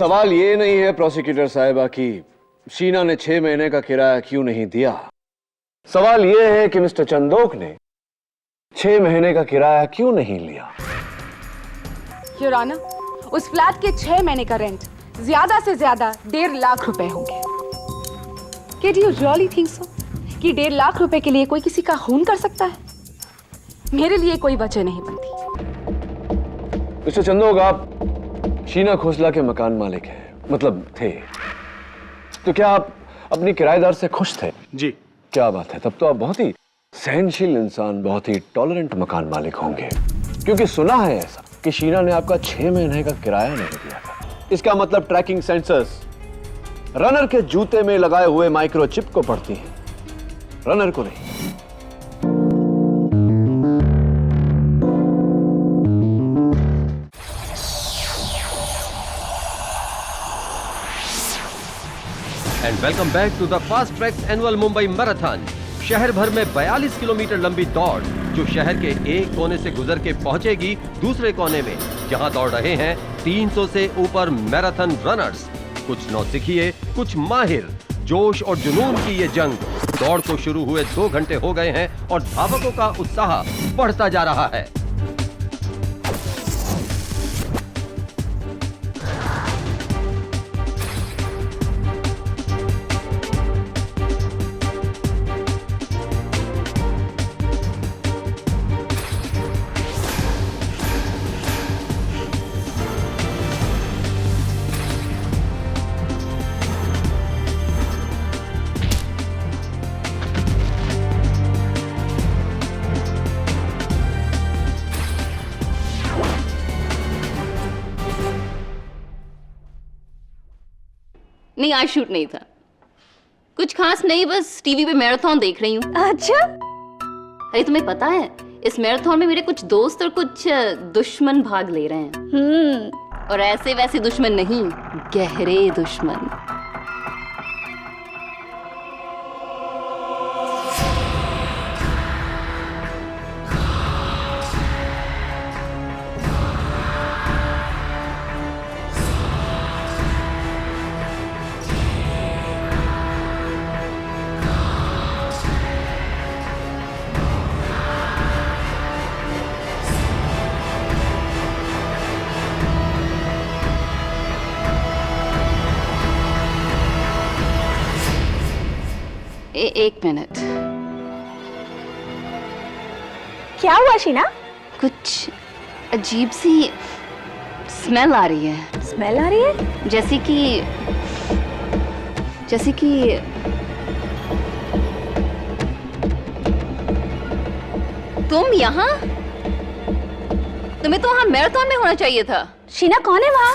सवाल ये नहीं है प्रोसिक्यूटर साहिबा कि शीना ने 6 महीने का किराया क्यों नहीं दिया। सवाल ये है कि मिस्टर चंदोक ने 6 महीने का किराया क्यों नहीं लिया। योर ऑनर, उस फ्लैट के 6 महीने का रेंट ज्यादा से ज्यादा 1.5 लाख रुपए होंगे। Did you really think so? कि 1.5 लाख रुपए के लिए कोई किसी का खून कर सकता है? मेरे लिए कोई वजह नहीं बनती। मिस्टर चंदोक, आप शीना खोसला के मकान मालिक हैं, मतलब थे, तो क्या आप अपनी किराएदार से खुश थे? जी। क्या बात है, तब तो आप बहुत ही सहनशील इंसान, बहुत ही टॉलरेंट मकान मालिक होंगे, क्योंकि सुना है ऐसा कि शीना ने आपका 6 महीने का किराया नहीं दिया था। इसका मतलब ट्रैकिंग सेंसर्स रनर के जूते में लगाए हुए माइक्रोचिप को पढ़ती हैं, रनर को नहीं। And welcome back to the fast track annual Mumbai marathon. शहर भर में 42 किलोमीटर लंबी दौड़ जो शहर के एक कोने से गुजर के पहुंचेगी दूसरे कोने में, जहां दौड़ रहे हैं 300 से ऊपर मैराथन रनर्स। कुछ नौसिखिए, कुछ माहिर। जोश और जुनून की ये जंग दौड़ को शुरू हुए 2 घंटे हो गए हैं और धावकों का उत्साह बढ़ता जा रहा है। नहीं, आज शूट नहीं था। कुछ खास नहीं, बस टीवी पे मैराथन देख रही हूँ। अच्छा? अरे तुम्हें पता है, इस मैराथन में मेरे कुछ दोस्त और कुछ दुश्मन भाग ले रहे हैं। और ऐसे वैसे दुश्मन नहीं, गहरे दुश्मन। एक मिनट। क्या हुआ शीना? कुछ अजीब सी स्मेल आ रही है। स्मेल आ रही है? जैसे कि तुम यहाँ? तुम्हें तो वहाँ मैराथन में होना चाहिए था। शीना, कौन है वहाँ?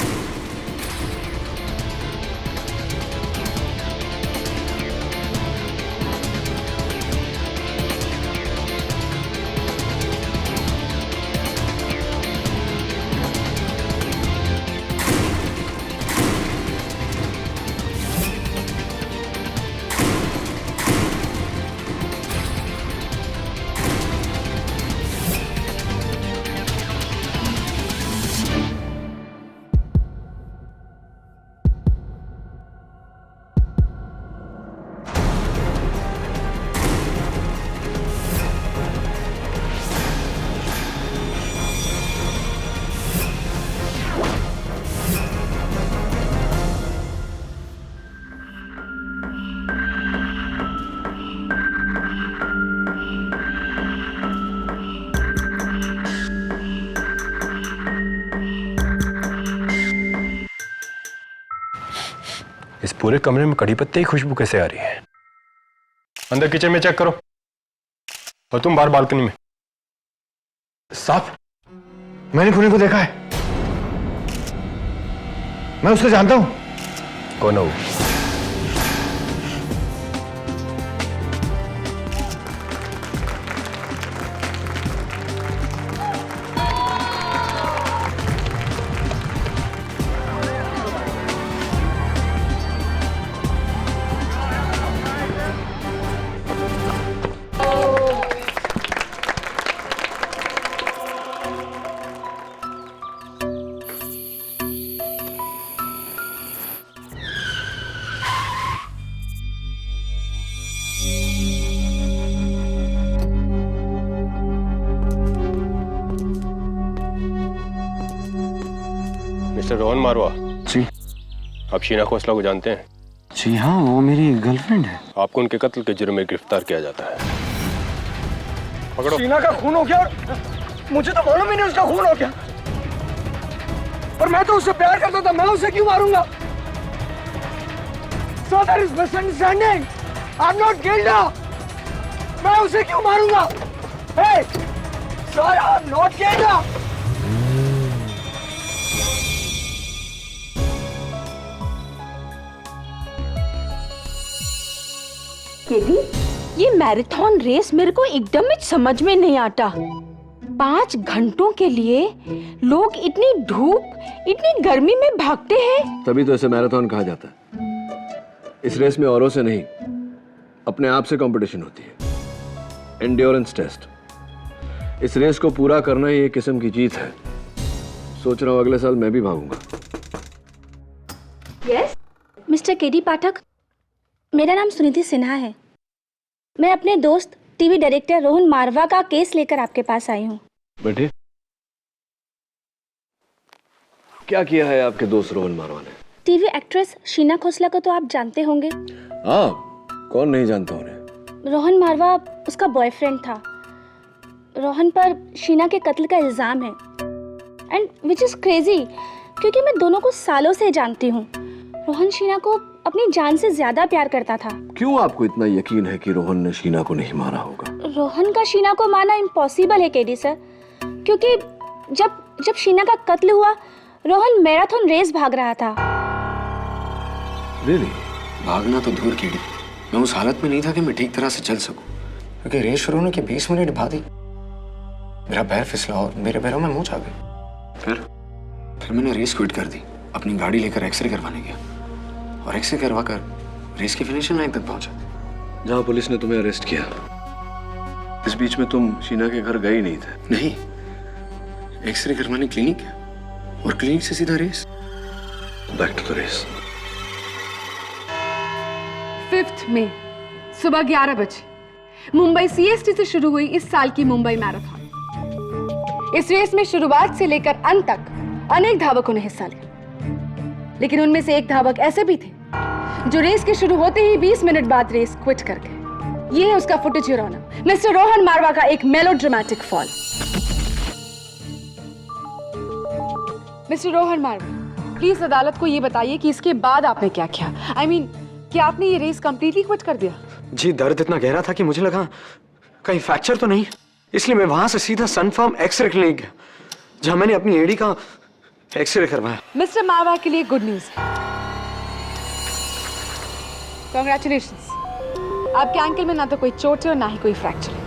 इस पूरे कमरे में कड़ी पत्ते की खुशबू कैसे आ रही है? अंदर किचन में चेक करो, और तुम बाहर बालकनी में। साहब, मैंने खूनी को देखा है। मैं उसको जानता हूं। कौन है वो? मिस्टर रोहन मारवा, जी आप शीना खोसला को जानते हैं? जी हाँ, वो मेरी गर्लफ्रेंड है। आपको उनके कत्ल के जुर्म में गिरफ्तार किया जाता है। पकड़ो। शीना का खून हो गया और मुझे तो मालूम ही नहीं उसका खून हो गया। और मैं तो उससे प्यार करता था, मैं उसे क्यों मारूंगा? So there is misunderstanding. I'm not guilty. मैं उसे क्यों मारूंगा? Hey, sir, I'm not guilty. KD, ये मैराथन रेस मेरे को एकदम ही समझ में नहीं आता। 5 घंटों के लिए लोग इतनी धूप, इतनी गर्मी में भागते हैं। तभी तो इसे मैराथन कहा जाता है। इस रेस में औरों से नहीं, अपने आप से कंपटीशन होती है। Endurance test. इस रेस को पूरा करना ही एक किस्म की जीत है। सोच रहा हूं अगले साल मैं भी भागूंगा। यस मिस्टर केडी पाठक, मेरा नाम सुनिधि सिन्हा है। मैं अपने दोस्त टीवी डायरेक्टर रोहन मारवा का केस लेकर आपके पास आई हूँ। बैठिए। क्या किया है आपके दोस्त रोहन मारवा ने? टीवी एक्ट्रेस शीना खोसला को तो आप जानते होंगे। हाँ, कौन नहीं जानता उन्हें। रोहन मारवा उसका बॉयफ्रेंड था। रोहन पर शीना के कत्ल का इल्जाम है एंड विच इज क्रेजी, क्योंकि मैं दोनों को सालों से जानती हूँ। रोहन शीना को अपनी जान से ज्यादा प्यार करता था। क्यों आपको इतना यकीन है कि रोहन ने शीना को नहीं मारा होगा? रोहन का शीना को मारना इम्पॉसिबल है केडी सर, क्योंकि जब शीना का कत्ल हुआ रोहन मैराथन रेस भाग रहा था। Really? भागना तो दूर की, मैं उस हालत में नहीं था कि मैं ठीक तरह से चल सकूं, क्योंकि रेस शुरू होने के 20 मिनट बाद ही मेरा पैर फिसला और मेरे पैरों में मोच आ गई। फिर मैंने रेस क्विट कर दी, अपनी गाड़ी लेकर एक्सरे करवाने गया और एक्सरे करवा कर रेस की फिनिशिंग लाइन तक पहुंचा। जहां पुलिस ने तुम्हें अरेस्ट किया, इस बीच में तुम शीना के घर गए ही नहीं थे? नहीं, एक्सरे करवाने क्लिनिक गया और क्लिनिक से सीधा race. Back to the race. 5 मई सुबह 11 बजे मुंबई सीएसटी से शुरू हुई इस साल की मुंबई मैराथन। इस रेस में शुरुआत से लेकर अंत तक अनेक धावकों ने हिस्सा लिया, लेकिन उनमें से एक धावक ऐसे भी थे जो रेस के शुरू होते ही 20 मिनट बाद रेस क्विट कर गए। ये है उसका footage your honour, mister Rohan Marwah का एक melodramatic fall. Mister Rohan Marwah, please अदालत को ये बताइए कि इसके बाद आपने क्या किया। I mean, क्या आपने ये रेस कंप्लीटली क्विट कर दिया? जी, दर्द इतना गहरा था कि मुझे लगा कहीं फ्रैक्चर तो नहीं, इसलिए मैं वहां से सीधा सनफार्म एक्सरे क्लिनिक गया, जहां मैंने अपनी एड़ी का एक्सरे करवाया। मिस्टर मारवा के लिए गुड न्यूज है। कांग्रेचुलेशंस, आपके एंकल में ना तो कोई चोट है और ना ही कोई फ्रैक्चर है।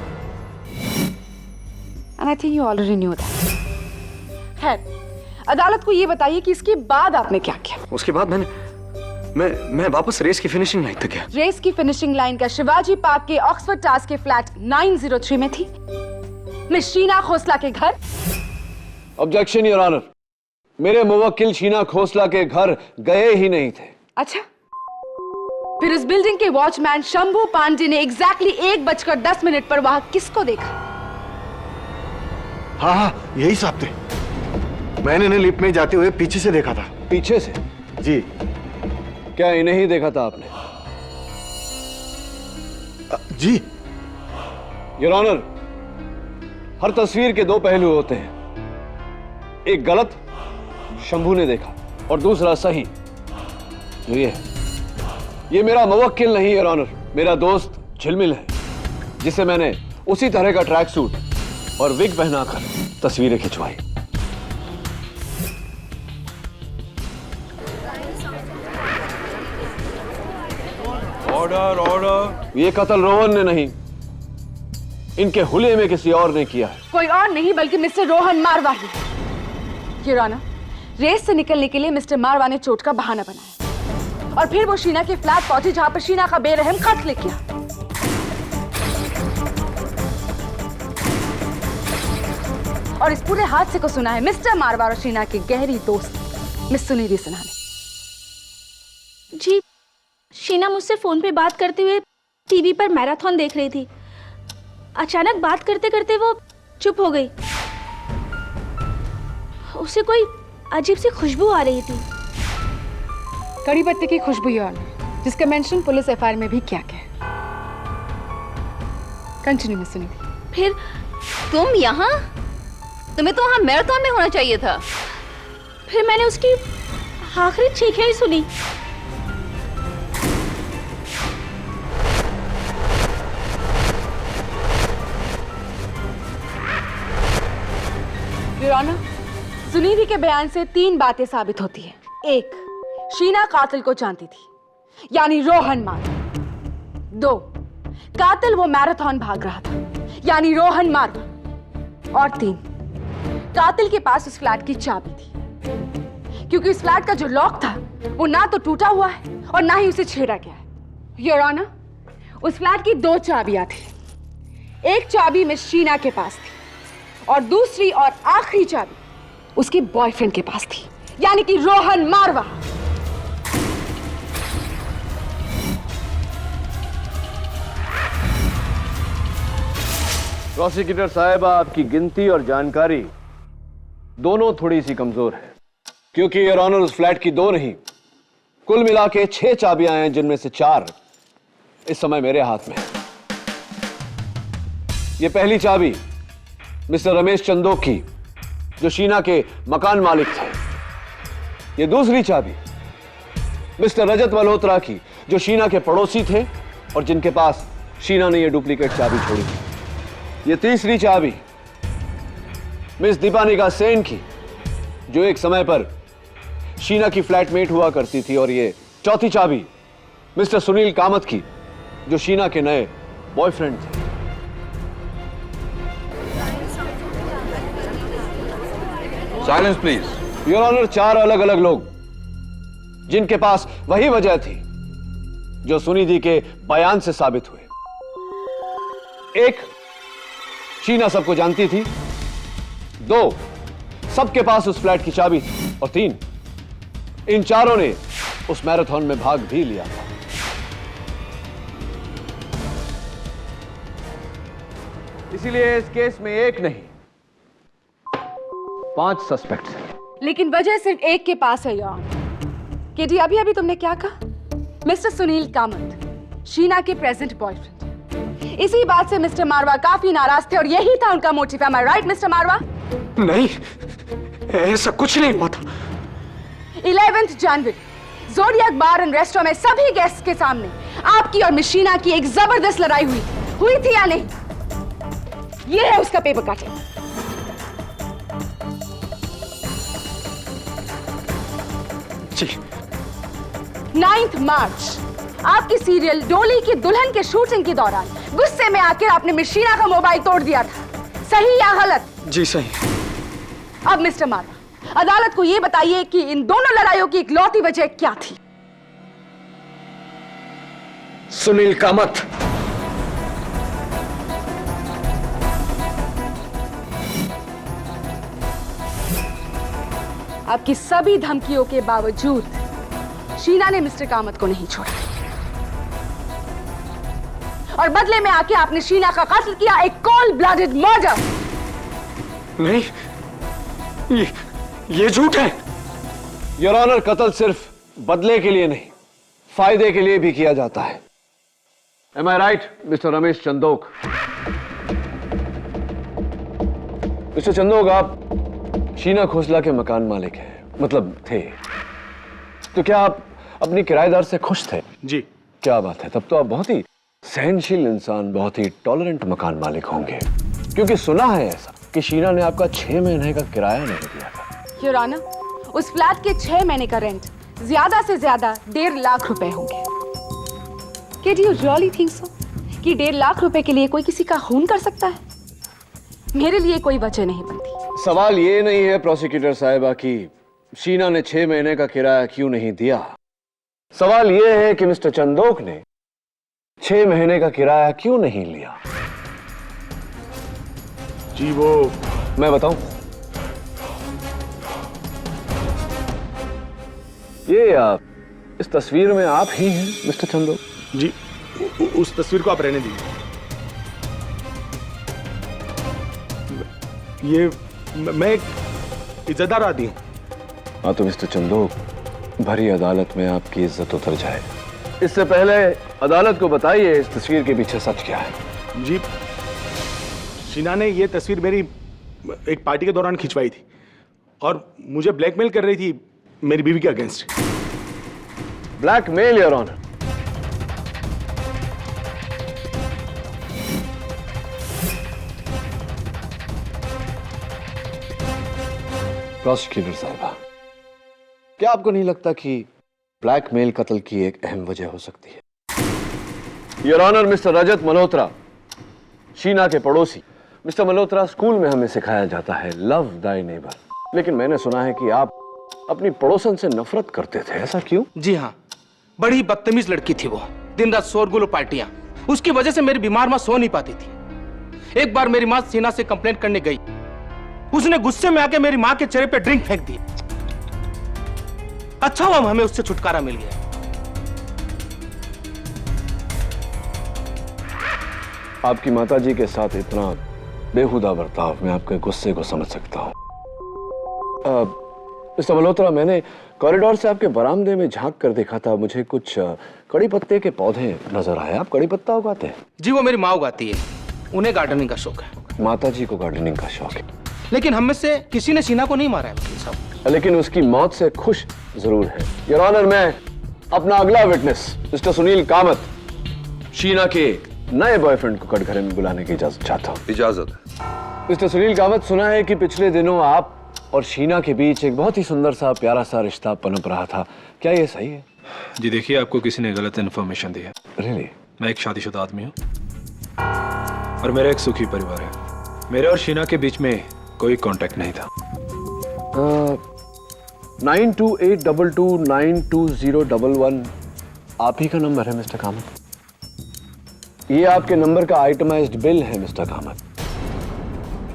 And I think you already knew that. खैर, अदालत को ये बताइए कि इसके बाद आपने क्या किया। उसके बाद मैं वापस रेस की फिनिशिंग लाइन तक गया। रेस की फिनिशिंग लाइन का शिवाजी पार्क के ऑक्सफोर्ड टावर्स के फ्लैट 903 में थी, मिस शीना खोसला के घर। ऑब्जेक्शन योर ऑनर, मेरे मुवक्किल शीना खोसला के घर गए ही नहीं थे। अच्छा, फिर उस बिल्डिंग के वॉचमैन शंभू पांडे ने एग्जैक्टली 1:10 पर वहां किसको देखा? हाँ, यही साहब थे। मैंने इन्हें लिफ्ट में जाते हुए पीछे से देखा था। पीछे से? जी। क्या इन्हें ही देखा था आपने? जी। योर ऑनर, हर तस्वीर के 2 पहलू होते हैं। एक गलत, शंभू ने देखा, और दूसरा सही, जो ये मेरा मुवक्किल नहीं योर ऑनर, मेरा दोस्त झिलमिल है, जिसे मैंने उसी तरह का ट्रैक सूट और विग पहनाकर तस्वीरें खिंचवाई। Order order. ये कत्ल रोहन ने नहीं, इनके हुलिये में किसी और ने किया है। कोई और नहीं बल्कि मिस्टर रोहन मारवा ही। योर ऑनर, रेस से निकलने के लिए मिस्टर मारवा ने चोट का बहाना बनाया और फिर वो शीना के फ्लैट पहुंचे, जहां पर शीना का बेरहम खत लिख गया। और इस पूरे हादसे को सुना है मिस्टर मारवा और शीना की गहरी दोस्त मिस सुनिधि सिन्हा ने। जी, शीना मुझसे फोन पे बात करते हुए टीवी पर मैराथन देख रही थी। अचानक बात करते करते वो चुप हो गई। उसे कोई अजीब सी खुशबू आ रही थी। कड़ी पत्ते की खुशबू योर ऑनर, जिसका मेंशन पुलिस एफआईआर में भी किया गया है। Continue miss Sunidhi. फिर तुम यहाँ? तुम्हें तो वहाँ मैराथन में होना चाहिए था। फिर मैंने उसकी आखिरी चीखें ही सुनी। योर ऑनर, सुनिधि के बयान से 3 बातें साबित होती है। 1, शीना कातिल को जानती थी, यानी रोहन मारवा। 2, कातिल वो मैराथन भाग रहा था, यानी रोहन मारवा। और 3, कातिल के पास उस फ्लैट की चाबी थी, क्योंकि उस फ्लैट का जो लॉक था वो ना तो टूटा हुआ है और ना ही उसे छेड़ा गया है। योर ऑनर, उस फ्लैट की 2 चाबियां थी। एक चाबी मिस शीना के पास थी और दूसरी और आखिरी चाबी उसके बॉयफ्रेंड के पास थी, यानी कि रोहन मारवा। प्रोसिक्यूटर साहिबा, आपकी गिनती और जानकारी दोनों थोड़ी सी कमजोर है, क्योंकि योर ऑनर उस फ्लैट की 2 नहीं, कुल मिला के 6 चाबियां हैं, जिनमें से 4 इस समय मेरे हाथ में है। ये पहली चाबी मिस्टर रमेश चंदोक की, जो शीना के मकान मालिक थे। ये दूसरी चाबी मिस्टर रजत मल्होत्रा की, जो शीना के पड़ोसी थे और जिनके पास शीना ने ये डुप्लीकेट चाबी छोड़ी थी। ये तीसरी चाबी मिस दीपानिका सेन की, जो एक समय पर शीना की फ्लैटमेट हुआ करती थी। और ये चौथी चाबी मिस्टर सुनील कामत की, जो शीना के नए बॉयफ्रेंड थे। Silence please. योर ऑनर, 4 अलग अलग लोग जिनके पास वही वजह थी जो सुनिधि के बयान से साबित हुए। 1, शीना सबको जानती थी। 2, सबके पास उस फ्लैट की चाबी थी। और 3, इन चारों ने उस मैराथन में भाग भी लिया था। इसीलिए इस केस में 1 नहीं, 5 सस्पेक्ट्स हैं। लेकिन वजह सिर्फ एक के पास है योर ऑनर। केडी, अभी तुमने क्या कहा? मिस्टर सुनील कामत, शीना के प्रेजेंट बॉयफ्रेंड। इसी बात से मिस्टर मारवा काफी नाराज थे और यही था उनका motive. M I right mister मारवा? नहीं, ऐसा कुछ नहीं हुआ था। 11 जनवरी ज़ोडिएक बार एंड रेस्टोरेंट में सभी गेस्ट्स के सामने आपकी और मिस शीना की एक जबरदस्त लड़ाई हुई थी या नहीं? यह है उसका पेपर कटिंग। जी। 9 मार्च आपकी सीरियल डोली की दुल्हन के शूटिंग के दौरान गुस्से में आकर आपने मिस शीना का मोबाइल तोड़ दिया था, सही या गलत? जी सही। अब मिस्टर मारवा, अदालत को यह बताइए कि इन दोनों लड़ाइयों की इकलौती वजह क्या थी? सुनील कामत। आपकी सभी धमकियों के बावजूद शीना ने मिस्टर कामत को नहीं छोड़ा और बदले में आके आपने शीना का कत्ल किया, एक कोल्ड ब्लडेड मर्डर। नहीं, ये झूठ है। योर ऑनर, कत्ल सिर्फ बदले के लिए नहीं, फायदे के लिए भी किया जाता है। Am I right mister Ramesh Chandok? Mister Chandok, आप शीना खोसला के मकान मालिक हैं, मतलब थे, तो क्या आप अपनी किराएदार से खुश थे? जी। क्या बात है, तब तो आप बहुत ही सहनशील इंसान, बहुत ही टॉलरेंट मकान मालिक होंगे, क्योंकि सुना है ऐसा कि शीना ने आपका 6 महीने का किराया नहीं दिया था। योर ऑनर, उस फ्लैट के 6 महीने का रेंट ज्यादा से ज्यादा 1.5 लाख रुपए होंगे। Did you really think so? कि 1.5 लाख रुपए के लिए कोई किसी का खून कर सकता है? मेरे लिए कोई वजह नहीं बनती। सवाल ये नहीं है प्रोसिक्यूटर साहिबा कि शीना ने 6 महीने का किराया क्यों नहीं दिया। सवाल ये है कि मिस्टर चंदोक ने 6 महीने का किराया क्यों नहीं लिया। जी वो मैं बताऊं? ये इस तस्वीर में आप ही हैं मिस्टर चंदोक? जी, उस तस्वीर को आप रहने दीजिए। ये मैं एक इज्जतदार आदमी हूं, हाँ तो मिस्टर चंदोक, भरी अदालत में आपकी इज्जत उतर जाए। इससे पहले अदालत को बताइए इस तस्वीर के पीछे सच क्या है। जी, शीना ने ये तस्वीर मेरी एक पार्टी के दौरान खिंचवाई थी और मुझे ब्लैकमेल कर रही थी मेरी बीवी के against. Blackmail, your honour? Prosecutor साहिबा, क्या आपको नहीं लगता कि ब्लैकमेल कत्ल की एक अहम वजह हो सकती है? योर ऑनर, मिस्टर रजत मल्होत्रा, शीना के पड़ोसी। मिस्टर मल्होत्रा, स्कूल में हमें सिखाया जाता है लव दाई नेबर, लेकिन मैंने सुना है कि आप अपनी पड़ोसन से नफरत करते थे, ऐसा क्यों? जी हाँ, बड़ी बदतमीज लड़की थी वो, दिन रात शोरगुल और पार्टियां। उसकी वजह से मेरी बीमार माँ सो नहीं पाती थी। एक बार मेरी माँ शीना से कंप्लेंट करने गई, उसने गुस्से में आके मेरी माँ के चेहरे पे ड्रिंक फेंक दी। अच्छा हुआ हमें उससे छुटकारा मिल गया। आपकी माताजी के साथ इतना बेहुदा बर्ताव, मैं आपके गुस्से को समझ सकता हूं। मिस्टर मल्होत्रा, मैंने कॉरिडोर से आपके बरामदे में झांक कर देखा था, मुझे कुछ कड़ी पत्ते के पौधे नजर आए। आप कड़ी पत्ता उगाते हैं? जी, वो मेरी माँ उगाती है, उन्हें गार्डनिंग का शौक है। माताजी को गार्डनिंग का शौक है, लेकिन हम में से किसी ने शीना को नहीं मारा है वकील साहब। लेकिन उसकी मौत से खुश जरूर है। योर ऑनर, मैं अपना अगला विटनेस मिस्टर सुनील कामत, शीना के नए बॉयफ्रेंड को कटघरे में बुलाने की इजाजत चाहता हूँ। इजाजत। मिस्टर सुनील कामत, सुना है कि पिछले दिनों आप और शीना के बीच एक बहुत ही सुंदर सा प्यारा सा रिश्ता पनप रहा था, क्या ये सही है? जी देखिए, आपको किसी ने गलत इन्फॉर्मेशन दी है। रियली? मैं एक शादीशुदा आदमी हूँ और मेरा एक सुखी परिवार है। मेरे और शीना के बीच में कोई कांटेक्ट नहीं था। 9282292011 आप ही का नंबर है मिस्टर कामत? ये आपके नंबर का आइटमाइज्ड बिल है मिस्टर कामत,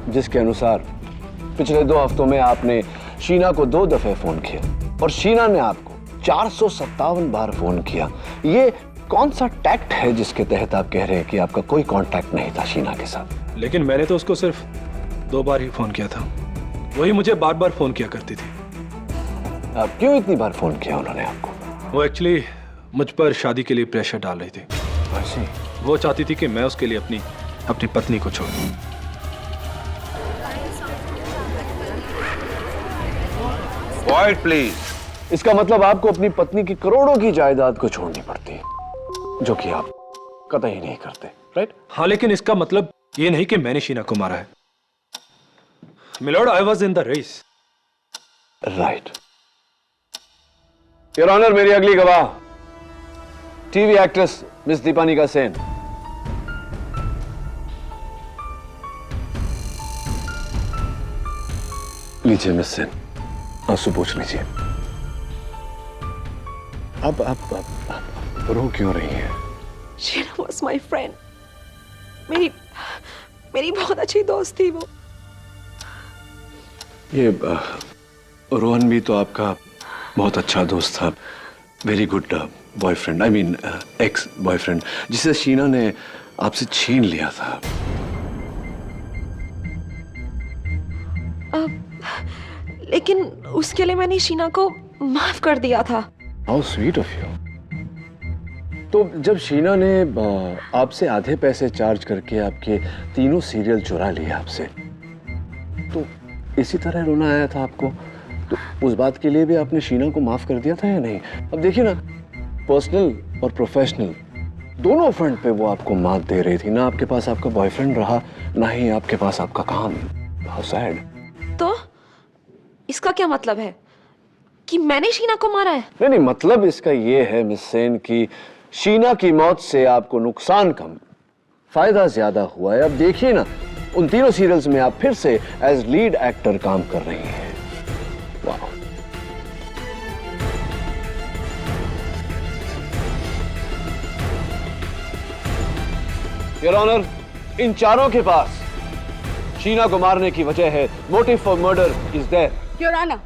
जिसके अनुसार पिछले 2 हफ्तों में आपने शीना को 2 दफे फोन किया और शीना ने आपको 457 बार फोन किया। ये कौन सा टैक्ट है जिसके तहत आप कह रहे हैं कि आपका कोई कांटेक्ट नहीं था शीना के साथ? लेकिन मैंने तो उसको सिर्फ 2 बार ही फोन किया था, वही मुझे बार बार फोन किया करती थी। आप क्यों इतनी बार फोन किया उन्होंने आपको? वो एक्चुअली मुझ पर शादी के लिए प्रेशर डाल रही थी। ऐसे? वो चाहती थी कि मैं उसके लिए अपनी पत्नी को छोड़ दूं। Quiet, please. इसका मतलब आपको अपनी पत्नी की करोड़ों की जायदाद को छोड़नी पड़ती, जो कि आप कतई नहीं करते, राइट? हाँ, लेकिन इसका मतलब ये नहीं कि मैंने शीना को मारा है। Milord, I was in the race. Right. Your honour, मेरी अगली गवाह TV actress miss Deepanika Sen. लीजिए मिस सेन, आंसू पोंछ लीजिए। अब रो क्यों रही हैं? Sheena was my friend. मेरी बहुत अच्छी दोस्त थी वो। ये रोहन भी तो आपका बहुत अच्छा दोस्त था, very good boyfriend, I mean ex boyfriend, जिसे शीना ने आपसे छीन लिया था। लेकिन उसके लिए मैंने शीना को माफ कर दिया था। How sweet of you. तो जब शीना ने आपसे आधे पैसे चार्ज करके आपके 3 सीरियल चुरा लिए आपसे, तो इसी तरह रोना आया था आपको, तो उस बात के लिए भी आपने शीना को माफ कर दिया था या नहीं? अब देखिए ना, पर्सनल और प्रोफेशनल दोनों फ्रंट पे वो आपको मात दे रही थी। ना आपके पास आपका बॉयफ्रेंड रहा, ना ही आपके पास आपका काम। How sad. तो इसका क्या मतलब है कि मैंने शीना को मारा है? नहीं, मतलब इसका ये है मिस सेन कि शीना की मौत से आपको नुकसान कम, फायदा ज्यादा हुआ है। अब देखिए ना, उन 3 सीरियल्स में आप फिर से एज लीड एक्टर काम कर रही हैं। वाह। योर ऑनर, इन चारों के पास शीना को मारने की वजह है motive for murder is there. Your honour,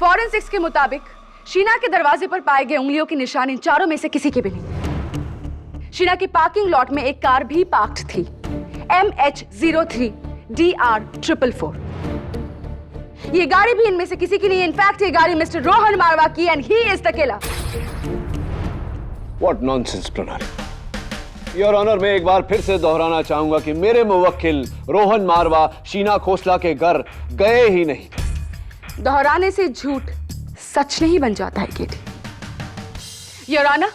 forensics के मुताबिक शीना के दरवाजे पर पाए गए उंगलियों के निशान इन चारों में से किसी के भी नहीं। शीना की पार्किंग लॉट में एक कार भी पार्क्ड थी, MH03DR444। ये गाड़ी भी इनमें से किसी की नहीं है। इनफैक्ट ये गाड़ी मिस्टर रोहन मारवा की and he is the killer. What nonsense प्रणाली। योर ऑनर, मैं एक बार फिर से दोहराना चाहूंगा कि मेरे मुवक्किल रोहन मारवा शीना खोसला के घर गए ही नहीं थे। दोहराने से झूठ सच नहीं बन जाता है केटी। योर ऑनर,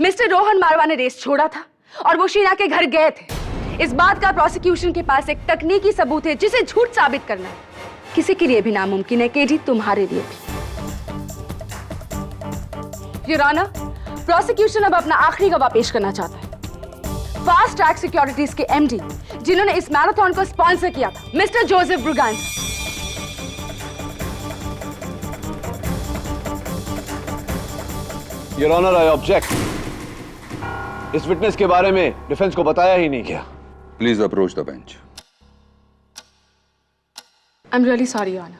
मिस्टर रोहन मारवा ने रेस छोड़ा था और वो शीना के घर गए थे। इस बात का प्रोसिक्यूशन के पास एक तकनीकी सबूत है जिसे झूठ साबित करना है किसी के लिए भी नामुमकिन है केटी, तुम्हारे लिए भी। योर ऑनर, प्रोसिक्यूशन अब अपना आखिरी गवाह पेश करना चाहता है। फास्ट ट्रैक सिक्योरिटीज के एमडी जिन्होंने इस मैराथन को स्पॉन्सर किया था, mister Joseph Braganza. Your honour, I object. इस विटनेस के बारे में डिफेंस को बताया ही नहीं गया। Please approach the bench. I am really sorry your honour.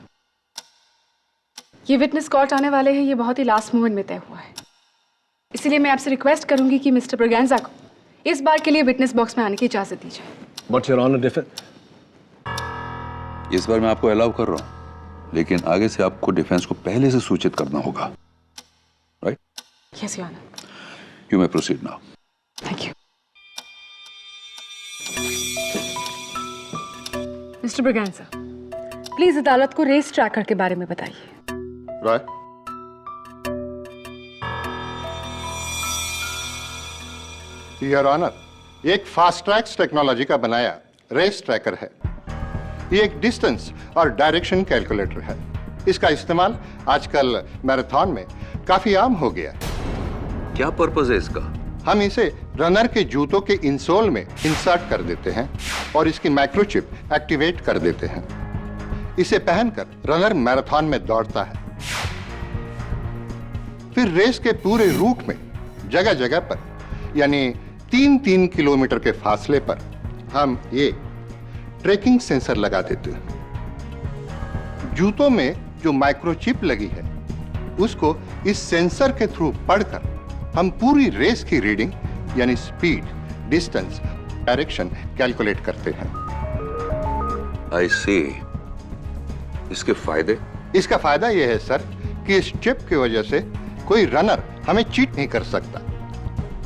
ये विटनेस कोर्ट आने वाले हैं, ये बहुत ही लास्ट मोमेंट में तय हुआ है। इसलिए मैं आपसे रिक्वेस्ट करूंगी कि मिस्टर ब्रुगांसा को इस बार के लिए विटनेस बॉक्स में आने की इजाजत दीजिए। बट योर ऑनर, डिफेंस इस बार मैं आपको अलाउ कर रहा हूं, लेकिन आगे से आपको डिफेंस को पहले से सूचित करना होगा। Right? Yes your honour. You may proceed now. Thank you. Mister Braganza, please अदालत को रेस ट्रैकर के बारे में बताइए। राइट। योर ऑनर, एक फास्ट ट्रैक्स टेक्नोलॉजी का बनाया रेस ट्रैकर है। ये एक डिस्टेंस और डायरेक्शन कैलकुलेटर है। इसका इस्तेमाल आजकल मैराथन में काफी आम हो गया। क्या पर्पस है इसका? हम इसे रनर के जूतों के इंसोल में इंसर्ट कर देते हैं और इसकी माइक्रोचिप एक्टिवेट कर देते हैं। इसे पहनकर रनर मैराथन में दौड़ता है। फिर रेस के पूरे रूट में जगह जगह पर यानी 3-3 किलोमीटर के फासले पर हम ये ट्रैकिंग सेंसर लगा देते हैं। जूतों में जो माइक्रोचिप लगी है उसको इस सेंसर के थ्रू पढ़कर हम पूरी रेस की रीडिंग यानी स्पीड, डिस्टेंस, डायरेक्शन कैलकुलेट करते हैं। आई सी। इसके फायदे? इसका फायदा यह है सर कि इस चिप की वजह से कोई रनर हमें चीट नहीं कर सकता,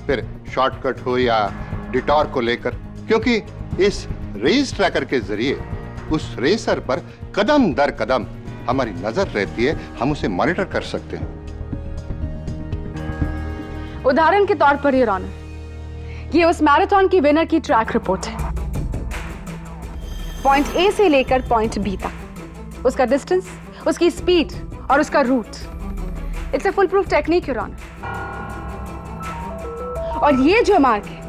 फिर शॉर्टकट हो या डिटॉर को लेकर, क्योंकि इस रेस ट्रैकर के जरिए उस रेसर पर कदम दर कदम हमारी नजर रहती है, हम उसे मॉनिटर कर सकते हैं। उदाहरण के तौर पर योर ऑनर, ये उस मैराथन की विनर की ट्रैक रिपोर्ट है। पॉइंट ए से लेकर पॉइंट बी तक उसका डिस्टेंस, उसकी स्पीड और उसका route. It's a foolproof technique your honour. और ये जो मार्ग है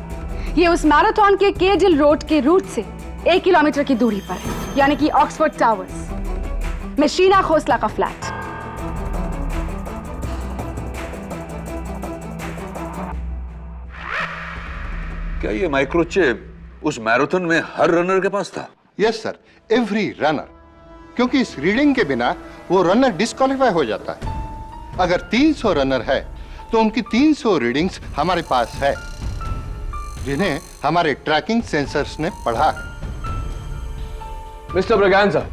ये उस मैराथन के केडिल रोड के रूट से 1 किलोमीटर की दूरी पर है, यानी कि ऑक्सफोर्ड टावर्स में शीना खोसला का फ्लैट। क्या ये माइक्रोचिप उस मैराथन में हर रनर के पास था? यस सर, एवरी रनर, क्योंकि इस रीडिंग के बिना वो रनर डिस्क्वालीफाई हो जाता है। अगर 300 रनर है तो उनकी 300 रीडिंग्स हमारे पास है, जिन्हें हमारे ट्रैकिंग सेंसर्स ने पढ़ा है। मिस्टर ब्रुगांसा,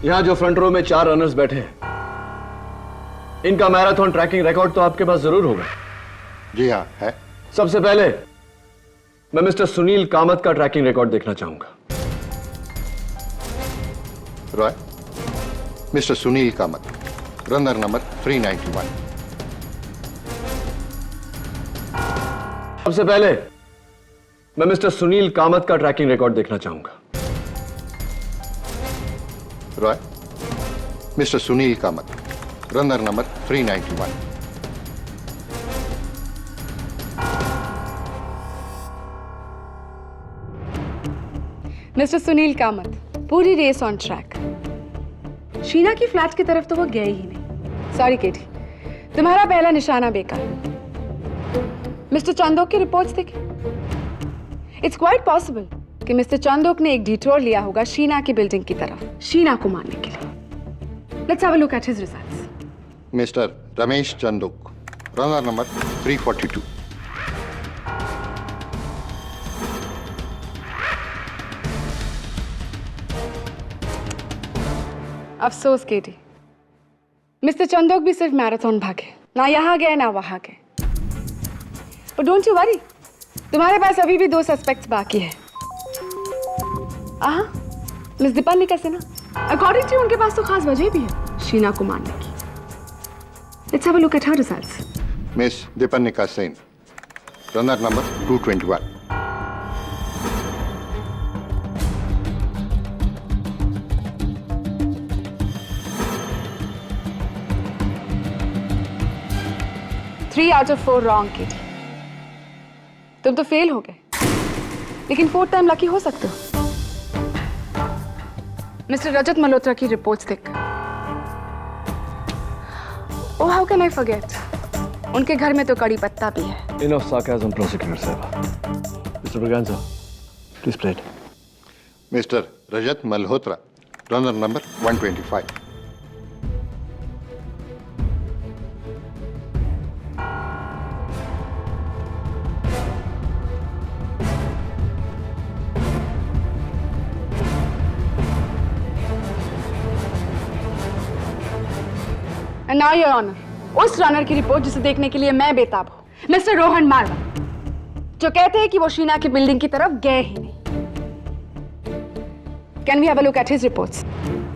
यहां जो फ्रंट रो में 4 रनर्स बैठे हैं, इनका मैराथन ट्रैकिंग रिकॉर्ड तो आपके पास जरूर होगा। जी हाँ, है। सबसे पहले मैं मिस्टर सुनील कामत का ट्रैकिंग रिकॉर्ड देखना चाहूंगा। Roy, mister Sunil Kamat, runner number 391। सबसे पहले मैं मिस्टर सुनील कामत का ट्रैकिंग रिकॉर्ड देखना चाहूंगा। Roy, mister Sunil Kamat, runner number 391। Mister Sunil Kamat, पूरी रेस ऑन ट्रैक। शीना की फ्लैट की तरफ तो वो गए ही नहीं। सॉरी केटी, तुम्हारा पहला निशाना बेकार। मिस्टर चांदोक की रिपोर्ट्स देखें। इट्स क्वाइट पॉसिबल कि मिस्टर चांदोक ने एक डिटोर लिया होगा शीना की बिल्डिंग की तरफ, शीना को मारने के लिए। Let's have a look at his results. Mister Ramesh Chandok, runner number 342। अफसोस केटी, मिस्टर चंदोक भी सिर्फ मैराथन भागे, ना यहाँ गए ना वहां गए। पर डोंट यू वरी, तुम्हारे पास अभी भी 2 सस्पेक्ट्स बाकी है। Miss Deepalika Sinha, according to उनके पास तो खास वजह भी है शीना को मारने की। Let's have a look at her results. Miss Deepalika Singh, runner number 221। Three out of 4 wrong kit. तुम तो फेल हो गए, लेकिन 4th टाइम लकी हो सकते हो। मिस्टर रजत मल्होत्रा की रिपोर्ट्स देख, oh how can I forget, उनके घर में तो कड़ी पत्ता भी है। Enough sarcasm, prosecutor साहब। Mr. Braganza, please play it. Mister Rajat Malhotra, runner number 125। And now your honor, उस रनर की रिपोर्ट जिसे देखने के लिए मैं बेताब हूं, मिस्टर रोहन मारवा, जो कहते हैं कि वो शीना की बिल्डिंग की तरफ गए ही नहीं। Can we have a look at his reports?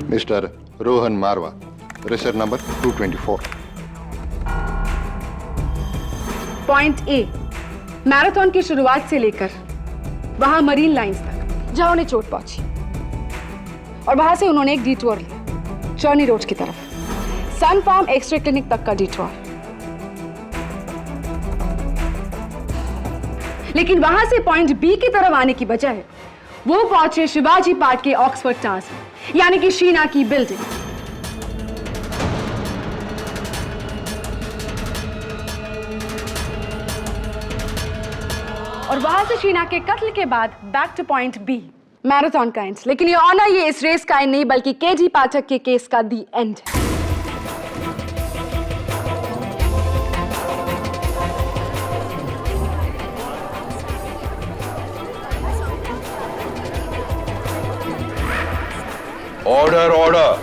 Mister Rohan Marwa, runner number 224। Point A, marathon की शुरुआत से लेकर वहां मरीन लाइंस तक जहां उन्हें चोट पहुंची, और वहां से उन्होंने एक डिटूर लिया चर्नी रोड की तरफ, सन फार्म एक्सरे क्लिनिक तक का डिटूर। लेकिन वहां से पॉइंट बी की तरफ आने की बजाय वो पहुंचे शिवाजी पार्क के ऑक्सफोर्ड टावर्स, यानी कि शीना की बिल्डिंग। और वहां से शीना के कत्ल के बाद back to point B, marathon का एंड। लेकिन ये ऑनर, ये इस रेस का एंड नहीं बल्कि केजी पाठक के केस का दी एंड है। Order order.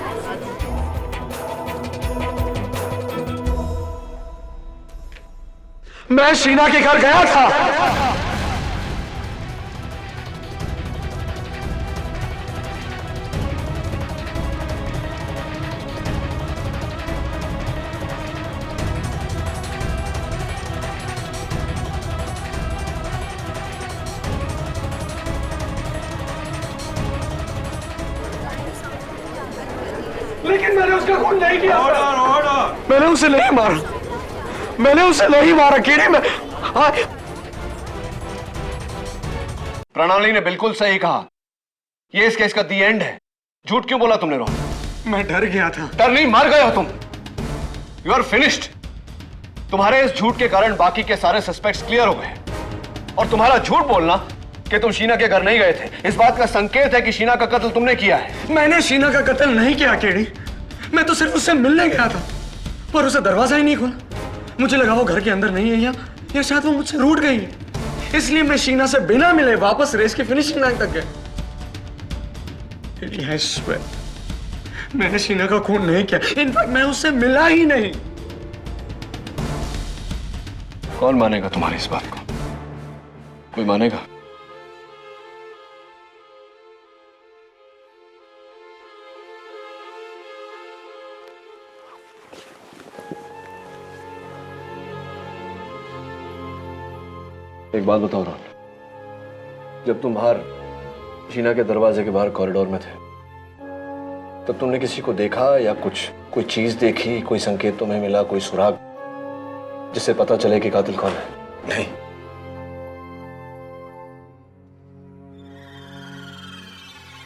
मैं शीना के घर गया था। लेकिन मैंने उसका खून नहीं किया। Order order. मैंने उसे नहीं मारा, मैंने उसे नहीं मारा कीड़ी में। प्रणाली ने बिल्कुल सही कहा, ये इस केस का दी एंड है। झूठ क्यों बोला तुमने रोहन? मैं डर गया था। डर नहीं, मर गए हो तुम। You are finished. तुम्हारे इस झूठ के कारण बाकी के सारे सस्पेक्ट्स क्लियर हो गए, और तुम्हारा झूठ बोलना कि तुम शीना के घर नहीं गए थे, इस बात का संकेत है कि शीना का कत्ल तुमने किया है। मैंने शीना का कत्ल नहीं किया केडी, मैं तो सिर्फ उससे मिलने गया था, पर उसे दरवाजा ही नहीं खोला। मुझे लगा वो घर के अंदर नहीं है, या शायद वो मुझसे रूठ गई है, इसलिए मैं शीना से बिना मिले वापस रेस की फिनिशिंग लाइन तक गया। मैंने शीना का खून नहीं किया, इनफैक्ट मैं उससे मिला ही नहीं। कौन मानेगा तुम्हारी इस बात को? कोई मानेगा? एक बात बताओ रोहन, जब तुम बाहर शीना के दरवाजे के बाहर कॉरिडोर में थे, तब तुमने किसी को देखा या कोई चीज देखी, कोई संकेत तुम्हें मिला, कोई सुराग जिससे पता चले कि कातिल कौन है? नहीं,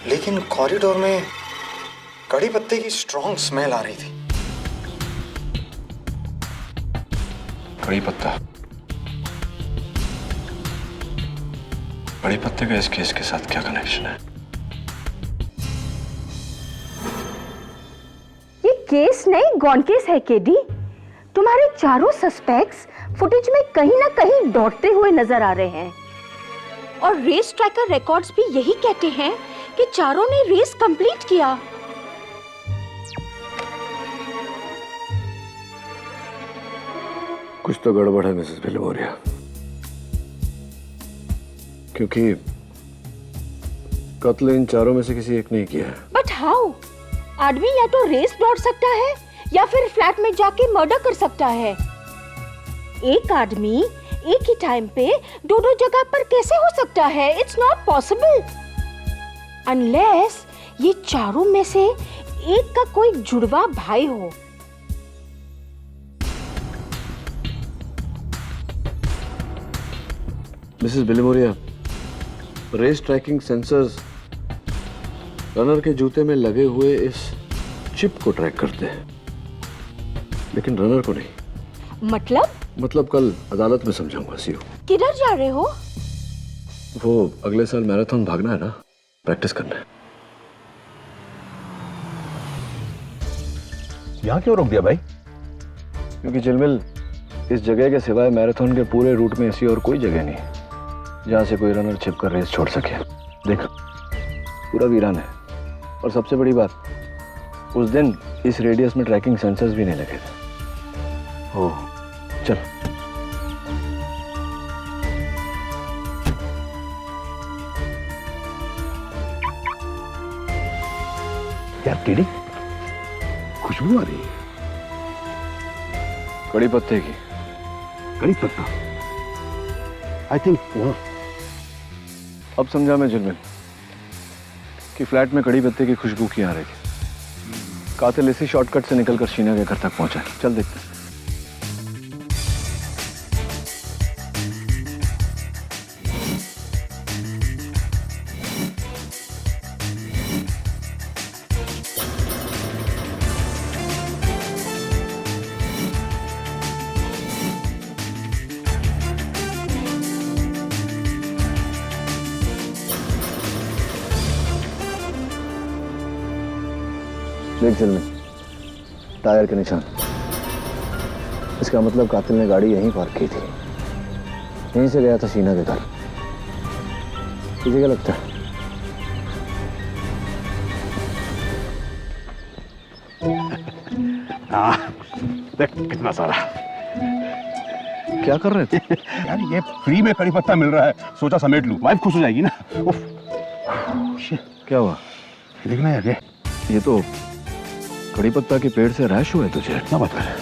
लेकिन कॉरिडोर में कड़ी पत्ते की स्ट्रॉन्ग स्मेल आ रही थी। कड़ी पत्ता? कड़ी पत्ते का इस केस के साथ क्या कनेक्शन है? ये केस नहीं, गॉन केस है केडी। तुम्हारे चारों सस्पेक्ट्स फुटेज में कहीं ना कहीं दौड़ते हुए नजर आ रहे हैं, और रेस ट्रैकर रिकॉर्ड्स भी यही कहते हैं कि चारों ने रेस कंप्लीट किया। कुछ तो गड़बड़ है मिसेस बिलोरिया, क्योंकि कत्ल इन चारों में से किसी एक ने किया है। But how? आदमी या तो रेस दौड़ सकता है या फिर फ्लैट में जाके मर्डर कर सकता है। एक आदमी एक ही टाइम पे दोनों जगह पर कैसे हो सकता है? इट्स नॉट पॉसिबल अनलेस ये चारों में से एक का कोई जुड़वा भाई हो। Missus Biloria, race tracking sensors runner के जूते में लगे हुए इस चिप को ट्रैक करते हैं, लेकिन रनर को नहीं। मतलब कल अदालत में समझाऊंगा सीओ। किधर जा रहे हो? वो अगले साल मैराथन भागना है ना, प्रैक्टिस करना है। यहाँ क्यों रोक दिया भाई? क्योंकि चिलमिल, इस जगह के सिवाय मैराथन के पूरे रूट में ऐसी और कोई जगह नहीं है जहां से कोई रनर छिपकर रेस छोड़ सके। देख, पूरा वीरान है, और सबसे बड़ी बात, उस दिन इस रेडियस में ट्रैकिंग सेंसर्स भी नहीं लगे थे। ओह, चल। यार टीडी, खुशबू आ रही है। कड़ी पत्ते की। कड़ी पत्ता? आई थिंक वहां। अब समझा मैं जिलमिल कि फ्लैट में कड़ी पत्ते की खुशबू की आ रही थी। कातिल इसी शॉर्टकट से निकलकर शीना के घर तक पहुंचा है। चल देखते हैं। देख जिलमिल, टायर के निशान। इसका मतलब कातिल ने गाड़ी यहीं पार्क की थी, यहीं से गया था शीना के घर। तुझे क्या लगता है? देख कितना सारा। क्या कर रहे थे? यार ये फ्री में कड़ी पत्ता मिल रहा है, सोचा समेट लूं, वाइफ खुश हो जाएगी ना। उफ। क्या हुआ? देखना यार, ये तो कड़ी पत्ता के पेड़ से रैश हुआ है तुझे। क्या बात कर रहे हैं?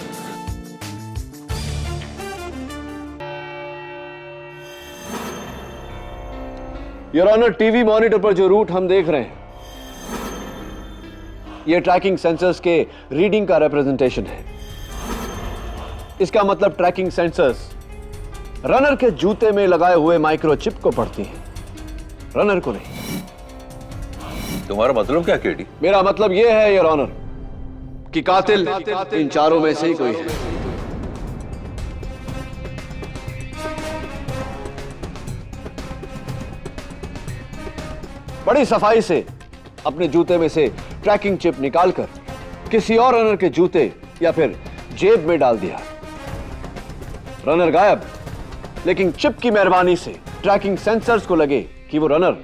योर ऑनर, टीवी मॉनिटर पर जो रूट हम देख रहे हैं, यह ट्रैकिंग सेंसर्स के रीडिंग का रिप्रेजेंटेशन है। इसका मतलब ट्रैकिंग सेंसर्स रनर के जूते में लगाए हुए माइक्रोचिप को पढ़ती हैं, रनर को नहीं। तुम्हारा मतलब क्या केडी? मेरा मतलब यह है योर ऑनर कि कातिल इन चारों में से ही कोई है। बड़ी सफाई से अपने जूते में से ट्रैकिंग चिप निकालकर किसी और रनर के जूते या फिर जेब में डाल दिया। रनर गायब, लेकिन चिप की मेहरबानी से ट्रैकिंग सेंसर्स को लगे कि वो रनर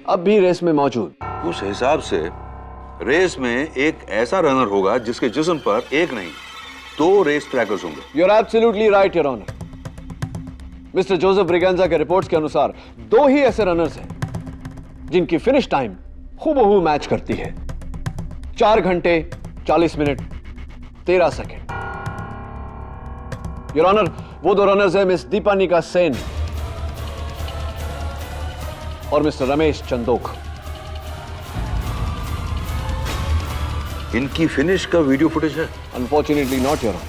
अब भी रेस में मौजूद। उस हिसाब से रेस में एक ऐसा रनर होगा जिसके जिस्म पर एक नहीं दो रेस ट्रैकर्स होंगे। You are absolutely right your honour. Mister Joseph Braganza के रिपोर्ट्स के अनुसार दो ही ऐसे रनर्स हैं जिनकी फिनिश टाइम हूबहू मैच करती है, 4 घंटे 40 मिनट 13 सेकेंड। योर ऑनर, वो दो रनर्स हैं मिस दीपानिका सेन और मिस्टर रमेश चंदोक। इनकी फिनिश का वीडियो फुटेज है? अनफॉर्चुनेटली नॉट योर ऑनर,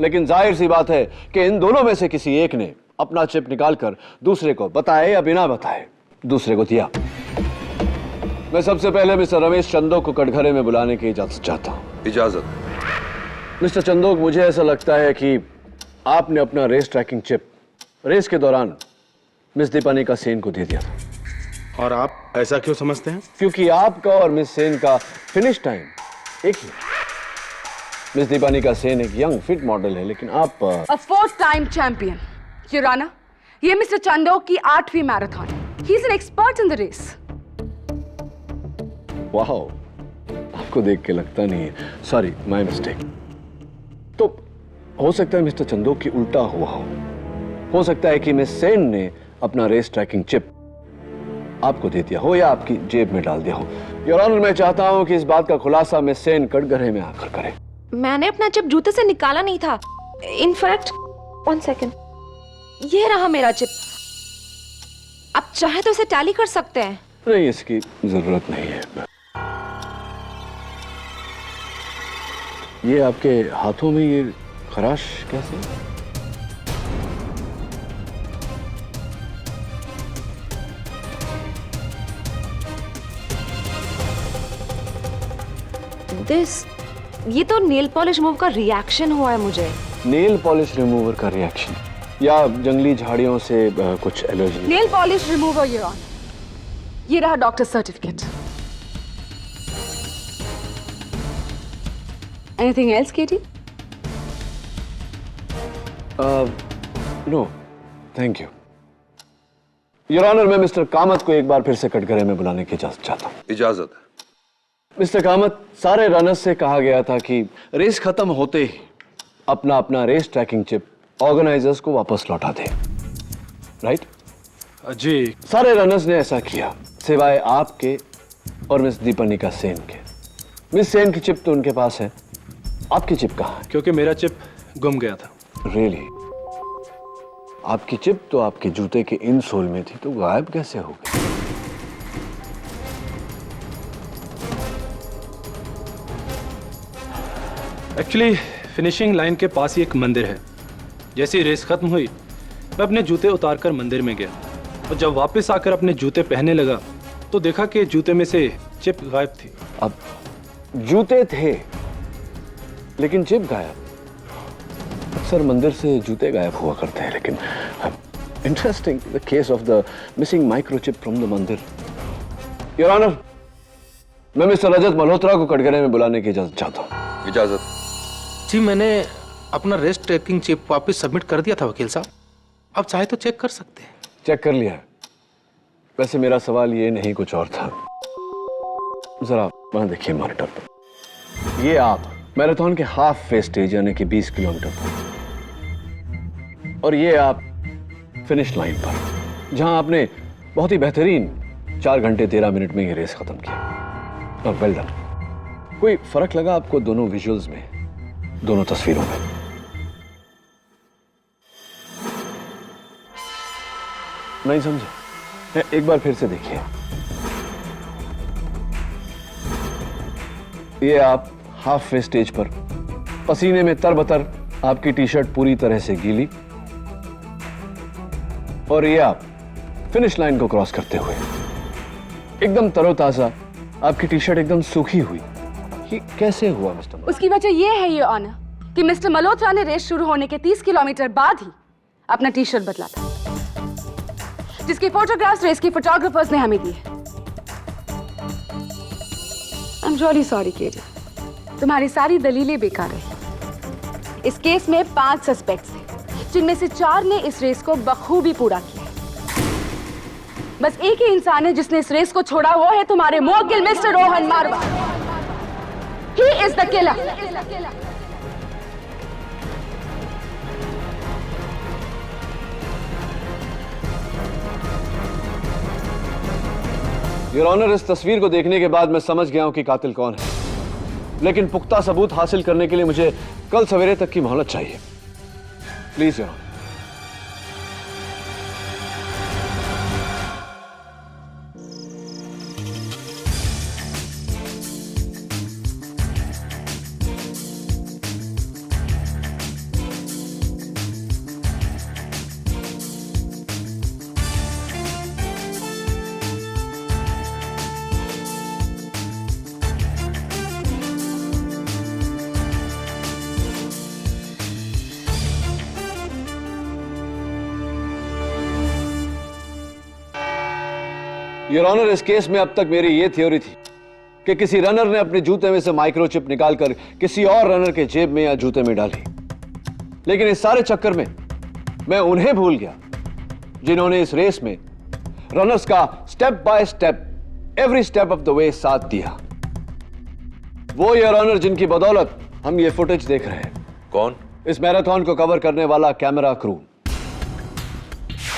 लेकिन जाहिर सी बात है कि इन दोनों में से किसी एक ने अपना चिप निकालकर दूसरे को बताए या बिना बताए दूसरे को दिया। मैं सबसे पहले मिस्टर रमेश चंदोक को कटघरे में बुलाने की इजाजत चाहता हूं। इजाजत? मिस्टर चंदोक, मुझे ऐसा लगता है कि आपने अपना रेस ट्रैकिंग चिप रेस के दौरान मिस दीपानिका सेन को दे दिया था। और आप ऐसा क्यों समझते हैं? क्योंकि आपका और मिस सेन का फिनिश टाइम एक ही। मिस दीपानिका सेन एक यंग फिट मॉडल है, लेकिन आप A 4th time champion. Your Honor, ये मिस्टर चंदोक की 8वीं marathon. He is an expert in the race. Wow, आपको देख के लगता नहीं है। Sorry, my mistake. तो हो सकता है मिस्टर चंदोक की उल्टा हुआ हो सकता है कि मिस सेन ने अपना रेस ट्रैकिंग चिप आपको दे दिया हो या आपकी जेब में डाल दिया हो। योर ऑनर, मैं चाहता हूं कि इस बात का खुलासा मिस सेन कटघरे में आकर करे। मैंने अपना चिप जूते से निकाला नहीं था। इनफैक्ट 1 सेकेंड, ये रहा मेरा चिप। आप चाहे तो इसे टैली कर सकते हैं। नहीं, इसकी जरूरत नहीं है। ये आपके हाथों में ये खराश कैसे? ये तो नेल पॉलिश मूव का रिएक्शन हुआ है मुझे। नेल पॉलिश रिमूवर का रिएक्शन या जंगली झाड़ियों से कुछ allergy? Nail polish remover your honour, ये रहा doctor certificate. Anything else KT? No thank you your honour. मैं मिस्टर कामत को एक बार फिर से कटघरे में बुलाने की इजाजत चाहता हूँ। इजाजत है। मिस्टर कामत, सारे रनर्स से कहा गया था कि रेस खत्म होते ही अपना अपना रेस ट्रैकिंग चिप ऑर्गेनाइजर्स को वापस लौटा दे, राइट? जी। सारे रनर्स ने ऐसा किया सिवाय आपके और मिस दीपनिका सेन के। मिस सेन की चिप तो उनके पास है, आपकी चिप कहाँ है? क्योंकि मेरा चिप गुम गया था। रियली? आपकी चिप तो आपके जूते के इनसोल में थी, तो गायब कैसे हो गई? एक्चुअली फिनिशिंग लाइन के पास ही एक मंदिर है। जैसे ही रेस खत्म हुई मैं अपने जूते उतारकर मंदिर में गया और जब वापस आकर अपने जूते पहनने लगा तो देखा कि जूते में से चिप गायब थी। अब जूते थे लेकिन चिप गायब? अक्सर मंदिर से जूते गायब हुआ करते हैं, लेकिन interesting the case of the missing microchip from the मंदिर। योर ऑनर, मैं मिस्टर रजत मल्होत्रा को कटघरे में बुलाने की इजाजत चाहता हूँ। इजाजत। जी, मैंने अपना रेस ट्रैकिंग चिप वापस सबमिट कर दिया था वकील साहब। आप चाहे तो चेक कर सकते हैं। चेक कर लिया है। वैसे मेरा सवाल ये नहीं, कुछ और था। जरा वहां देखिए मॉनिटर पर। ये आप मैराथन के हाफ फेज स्टेज यानी कि 20 किलोमीटर पर, और ये आप फिनिश लाइन पर जहां आपने बहुत ही बेहतरीन 4 घंटे 13 मिनट में ये रेस खत्म किया। और वेल डन। कोई फर्क लगा आपको दोनों विजुअल्स में, दोनों तस्वीरों में? नहीं समझे? एक बार फिर से देखिए। ये आप हाफ फेज स्टेज पर पसीने में तरबतर, आपकी टी शर्ट पूरी तरह से गीली, और ये आप फिनिश लाइन को क्रॉस करते हुए एकदम तरोताजा, आपकी टी शर्ट एकदम सूखी हुई। ये कैसे हुआ मिस्टर? उसकी वजह यह है योर ऑनर कि मिस्टर मल्होत्रा ने रेस शुरू होने के 30 किलोमीटर बाद ही अपना टी शर्ट बदला था, जिसके फोटोग्राफ्स रेस के फोटोग्राफर्स ने हमें दिए। आई एम रियली सॉरी केडी, तुम्हारी सारी दलीलें बेकार रही। इस केस में 5 सस्पेक्ट्स थे, जिनमें से 4 ने इस रेस को बखूबी पूरा किया। बस एक ही इंसान है जिसने इस रेस को छोड़ा, वो है तुम्हारे मुवक्किल mister Rohan Marwa. He is the killer. Your honour, इस तस्वीर को देखने के बाद मैं समझ गया हूं कि कातिल कौन है, लेकिन पुख्ता सबूत हासिल करने के लिए मुझे कल सवेरे तक की मोहलत चाहिए। Please your honour. Your honour, इस केस में अब तक मेरी यह थ्योरी थी कि किसी रनर ने अपने जूते में से माइक्रोचिप निकालकर किसी और रनर के जेब में या जूते में डाली, लेकिन इस सारे चक्कर में मैं उन्हें भूल गया जिन्होंने इस रेस में रनर्स का step by step, every step of the way साथ दिया। वो योर ऑनर जिनकी बदौलत हम ये फुटेज देख रहे हैं। कौन? इस मैराथन को कवर करने वाला कैमरा क्रू,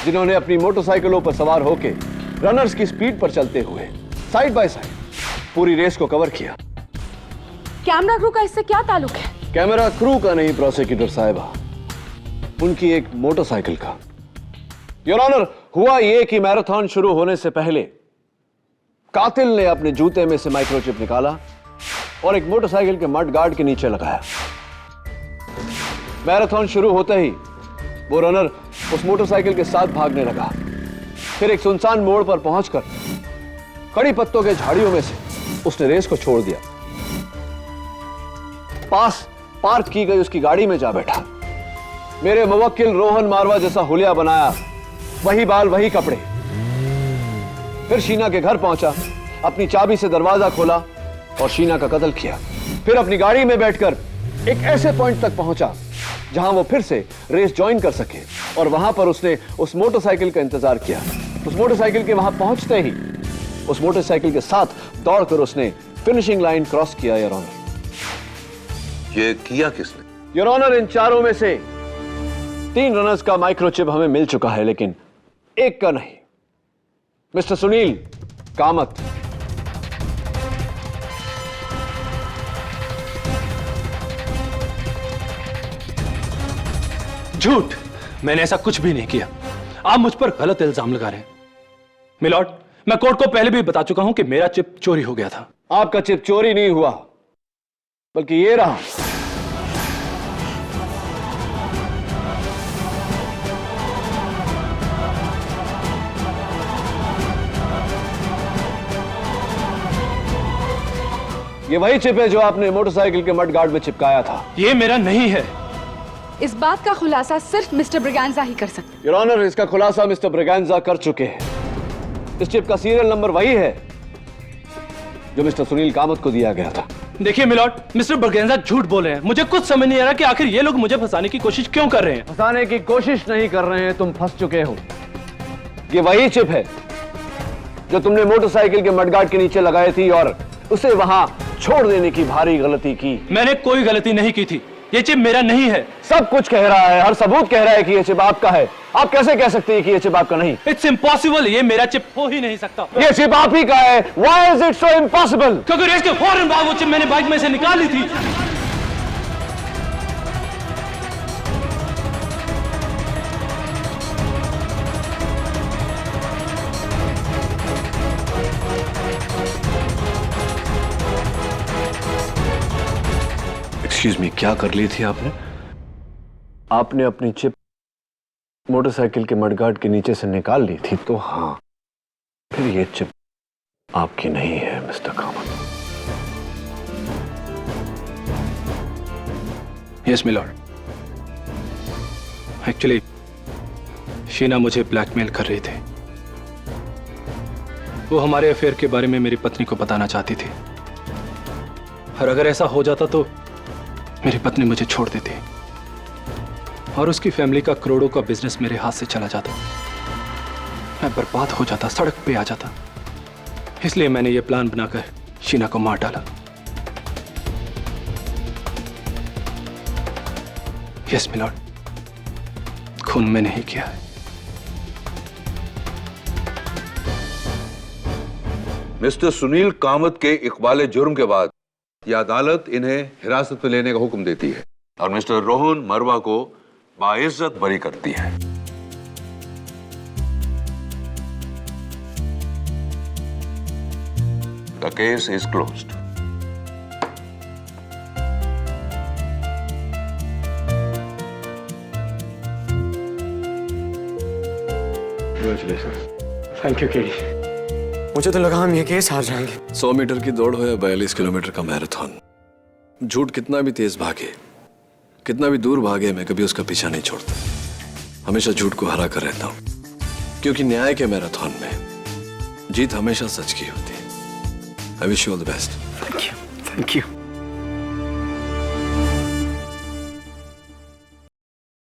जिन्होंने अपनी मोटरसाइकिलों पर सवार होकर रनर्स की स्पीड पर चलते हुए साइड बाय साइड पूरी रेस को कवर किया। कैमरा क्रू का इससे क्या ताल्लुक है? कैमरा क्रू का नहीं प्रोसिक्यूटर साहिबा, उनकी एक मोटरसाइकिल का। योर ऑनर, हुआ यह कि मैराथन शुरू होने से पहले कातिल ने अपने जूते में से माइक्रोचिप निकाला और एक मोटरसाइकिल के मड गार्ड के नीचे लगाया। मैराथन शुरू होते ही वो रनर उस मोटरसाइकिल के साथ भागने लगा। फिर एक सुनसान मोड़ पर पहुंचकर कड़ी पत्तों के झाड़ियों में से उसने रेस को छोड़ दिया। पास पार्क की गई उसकी गाड़ी में जा बैठा। मेरे मुवक्किल रोहन मारवा जैसा हुलिया बनाया, वही बाल वही कपड़े। फिर शीना के घर पहुंचा, अपनी चाबी से दरवाजा खोला और शीना का कत्ल किया। फिर अपनी गाड़ी में बैठकर एक ऐसे पॉइंट तक पहुंचा जहां वो फिर से रेस ज्वाइन कर सके, और वहां पर उसने उस मोटरसाइकिल का इंतजार किया। उस मोटरसाइकिल के वहां पहुंचते ही उस मोटरसाइकिल के साथ दौड़कर उसने फिनिशिंग लाइन क्रॉस किया। योर ऑनर, ये किया किसने? योर ऑनर, इन चारों में से 3 रनर्स का माइक्रोचिप हमें मिल चुका है, लेकिन एक का नहीं। मिस्टर सुनील कामत। झूठ, मैंने ऐसा कुछ भी नहीं किया। आप मुझ पर गलत इल्जाम लगा रहे हैं। मिलॉर्ड, मैं कोर्ट को पहले भी बता चुका हूं कि मेरा चिप चोरी हो गया था। आपका चिप चोरी नहीं हुआ, बल्कि ये रहा। ये वही चिप है जो आपने मोटरसाइकिल के मड गार्ड में चिपकाया था। ये मेरा नहीं है। इस बात का खुलासा सिर्फ मिस्टर ब्रिगेंजा ही कर सकते। योर ऑनर, इसका खुलासा मिस्टर ब्रिगेंजा कर चुके हैं। इस चिप का सीरियल नंबर वही है जो मिस्टर सुनील कामत को दिया गया था। देखिए मिलॉर्ड, मिस्टर ब्रिगेंजा झूठ बोल रहे हैं। मुझे कुछ समझ नहीं आ रहा कि आखिर ये लोग मुझे फंसाने की कोशिश क्यों कर रहे हैं। फंसाने की कोशिश नहीं कर रहे हैं, तुम फंस चुके हो। ये वही चिप है जो तुमने मोटरसाइकिल के मडगार्ड के नीचे लगाई थी और उसे वहां छोड़ देने की भारी गलती की। मैंने कोई गलती नहीं की थी। ये चिप मेरा नहीं है। सब कुछ कह रहा है, हर सबूत कह रहा है कि ये चिप आपका है। आप कैसे कह सकते हैं कि ये चिप आपका नहीं? इट्स इम्पॉसिबल, ये मेरा चिप हो ही नहीं सकता। ये चिप आप ही का है। Why is it so impossible? क्योंकि रेस के फौरन बाद वो चिप मैंने बाइक में से निकाली थी। एक्सक्यूज मी, क्या कर ली थी आपने? आपने अपनी चिप मोटरसाइकिल के मडगार्ड के नीचे से निकाल ली थी, तो हाँ, फिर ये चिप आपकी नहीं है mister Kamat. Yes milord, actually Sheena मुझे ब्लैकमेल कर रही थी। वो हमारे अफेयर के बारे में मेरी पत्नी को बताना चाहती थी, और अगर ऐसा हो जाता तो मेरी पत्नी मुझे छोड़ देती और उसकी फैमिली का करोड़ों का बिजनेस मेरे हाथ से चला जाता। मैं बर्बाद हो जाता, सड़क पे आ जाता। इसलिए मैंने ये प्लान बनाकर शीना को मार डाला। यस मिलॉर्ड, खून मैंने ही किया है। मिस्टर सुनील कामत के इकबाल जुर्म के बाद यह अदालत इन्हें हिरासत में लेने का हुक्म देती है और मिस्टर रोहन मरवा को बाइज्जत बरी करती है। The case is closed. Thank you KD. मुझे तो लगा हम ये केस हार जाएंगे। 100 मीटर की दौड़ हो या 42 किलोमीटर का मैराथन, झूठ कितना भी तेज भागे, कितना भी दूर भागे, मैं कभी उसका पीछा नहीं छोड़ता। हमेशा झूठ को हरा कर रहता हूं, क्योंकि न्याय के मैराथन में जीत हमेशा सच की होती है। I wish you all the best. Thank you.